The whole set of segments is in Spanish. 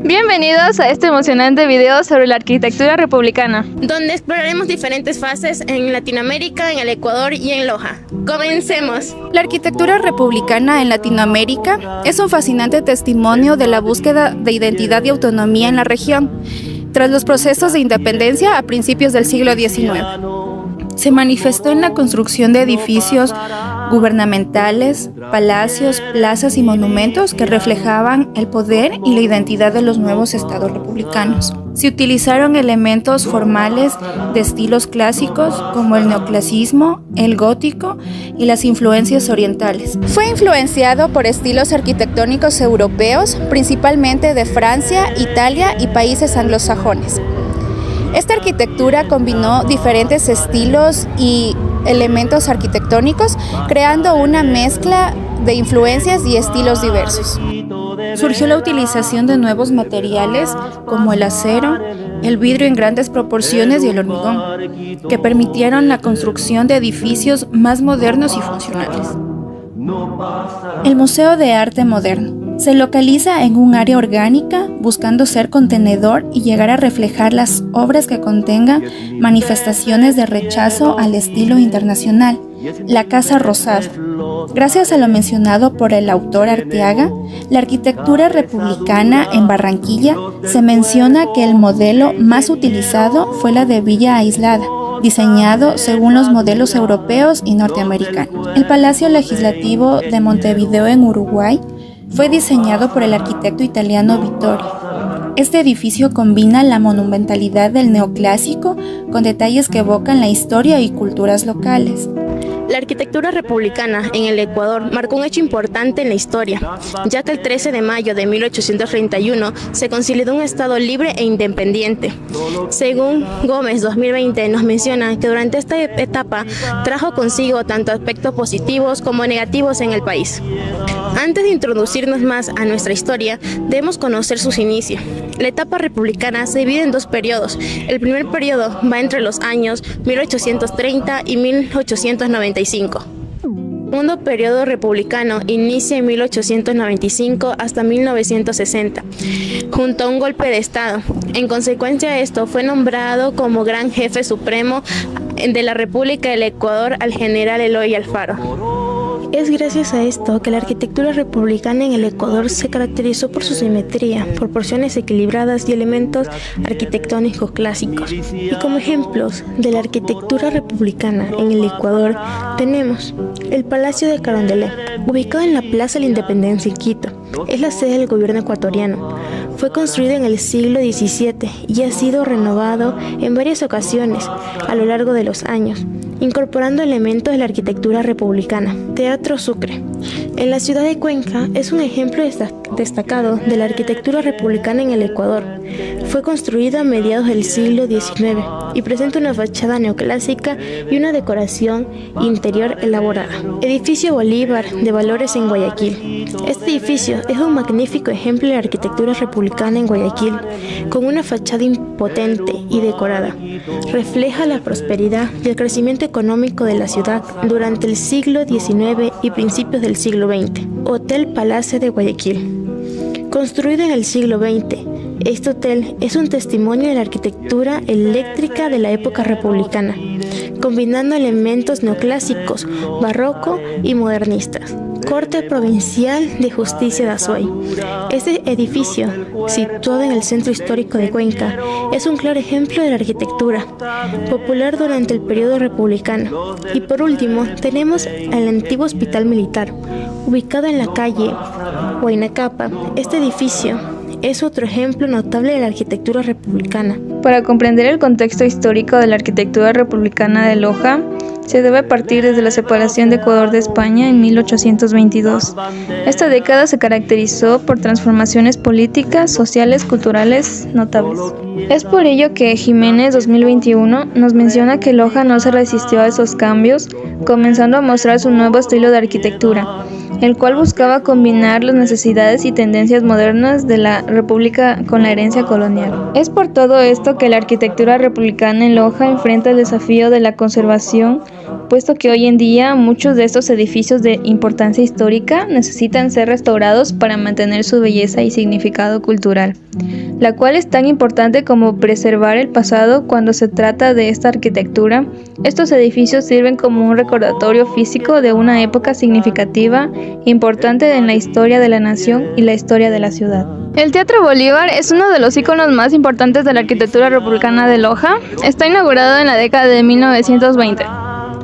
Bienvenidos a este emocionante video sobre la arquitectura republicana, donde exploraremos diferentes fases en Latinoamérica, en el Ecuador y en Loja. ¡Comencemos! La arquitectura republicana en Latinoamérica es un fascinante testimonio de la búsqueda de identidad y autonomía en la región, tras los procesos de independencia a principios del siglo XIX. Se manifestó en la construcción de edificios gubernamentales, palacios, plazas y monumentos que reflejaban el poder y la identidad de los nuevos estados republicanos. Se utilizaron elementos formales de estilos clásicos como el neoclasismo, el gótico y las influencias orientales. Fue influenciado por estilos arquitectónicos europeos, principalmente de Francia, Italia y países anglosajones. Esta arquitectura combinó diferentes estilos y elementos arquitectónicos, creando una mezcla de influencias y estilos diversos. Surgió la utilización de nuevos materiales como el acero, el vidrio en grandes proporciones y el hormigón, que permitieron la construcción de edificios más modernos y funcionales. El Museo de Arte Moderno se localiza en un área orgánica, buscando ser contenedor y llegar a reflejar las obras que contengan manifestaciones de rechazo al estilo internacional. La Casa Rosada. Gracias a lo mencionado por el autor Arteaga, la arquitectura republicana en Barranquilla se menciona que el modelo más utilizado fue la de Villa Aislada, diseñado según los modelos europeos y norteamericanos. El Palacio Legislativo de Montevideo en Uruguay fue diseñado por el arquitecto italiano Vittorio. Este edificio combina la monumentalidad del neoclásico con detalles que evocan la historia y culturas locales. La arquitectura republicana en el Ecuador marcó un hecho importante en la historia, ya que el 13 de mayo de 1831 se consolidó un Estado libre e independiente. Según Gómez 2020 nos menciona que durante esta etapa trajo consigo tanto aspectos positivos como negativos en el país. Antes de introducirnos más a nuestra historia, debemos conocer sus inicios. La etapa republicana se divide en dos periodos. El primer periodo va entre los años 1830 y 1895. El segundo periodo republicano inicia en 1895 hasta 1960, junto a un golpe de Estado. En consecuencia de esto, fue nombrado como Gran Jefe Supremo de la República del Ecuador al general Eloy Alfaro. Es gracias a esto que la arquitectura republicana en el Ecuador se caracterizó por su simetría, proporciones equilibradas y elementos arquitectónicos clásicos. Y como ejemplos de la arquitectura republicana en el Ecuador tenemos el Palacio de Carondelet, ubicado en la Plaza de la Independencia en Quito. Es la sede del gobierno ecuatoriano. Fue construido en el siglo XVII y ha sido renovado en varias ocasiones a lo largo de los años, incorporando elementos de la arquitectura republicana. Teatro Sucre, en la ciudad de Cuenca, es un ejemplo destacado de la arquitectura republicana en el Ecuador. Fue construido a mediados del siglo XIX y presenta una fachada neoclásica y una decoración interior elaborada. Edificio Bolívar de Valores en Guayaquil. Este edificio es un magnífico ejemplo de la arquitectura republicana en Guayaquil, con una fachada impotente y decorada. Refleja la prosperidad y el crecimiento económico de la ciudad durante el siglo XIX y principios del siglo XX. Hotel Palacio de Guayaquil. Construido en el siglo XX, este hotel es un testimonio de la arquitectura eléctrica de la época republicana, combinando elementos neoclásicos, barroco y modernistas. Corte Provincial de Justicia de Azuay. Este edificio, situado en el centro histórico de Cuenca, es un claro ejemplo de la arquitectura popular durante el periodo republicano. Y por último, tenemos el antiguo Hospital Militar, ubicado en la calle Huayna Cápac. Este edificio es otro ejemplo notable de la arquitectura republicana. Para comprender el contexto histórico de la arquitectura republicana de Loja, se debe partir desde la separación de Ecuador de España en 1822. Esta década se caracterizó por transformaciones políticas, sociales, culturales notables. Es por ello que Jiménez 2021 nos menciona que Loja no se resistió a esos cambios, comenzando a mostrar su nuevo estilo de arquitectura, el cual buscaba combinar las necesidades y tendencias modernas de la República con la herencia colonial. Es por todo esto que la arquitectura republicana en Loja enfrenta el desafío de la conservación puesto que hoy en día muchos de estos edificios de importancia histórica necesitan ser restaurados para mantener su belleza y significado cultural, la cual es tan importante como preservar el pasado. Cuando se trata de esta arquitectura, estos edificios sirven como un recordatorio físico de una época significativa, importante en la historia de la nación y la historia de la ciudad. El Teatro Bolívar es uno de los íconos más importantes de la arquitectura republicana de Loja. Está inaugurado en la década de 1920.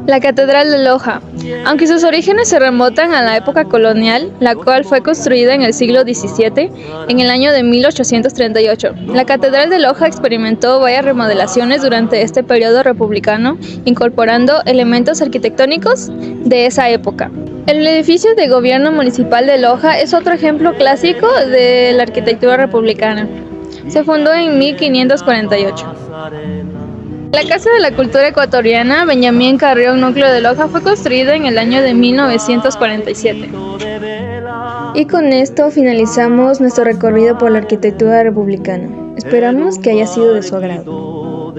La Catedral de Loja, aunque sus orígenes se remontan a la época colonial, la cual fue construida en el siglo XVII, en el año de 1838. La Catedral de Loja experimentó varias remodelaciones durante este periodo republicano, incorporando elementos arquitectónicos de esa época. El edificio de gobierno municipal de Loja es otro ejemplo clásico de la arquitectura republicana. Se fundó en 1548. La Casa de la Cultura Ecuatoriana Benjamín Carrión Núcleo de Loja fue construida en el año de 1947. Y con esto finalizamos nuestro recorrido por la arquitectura republicana. Esperamos que haya sido de su agrado.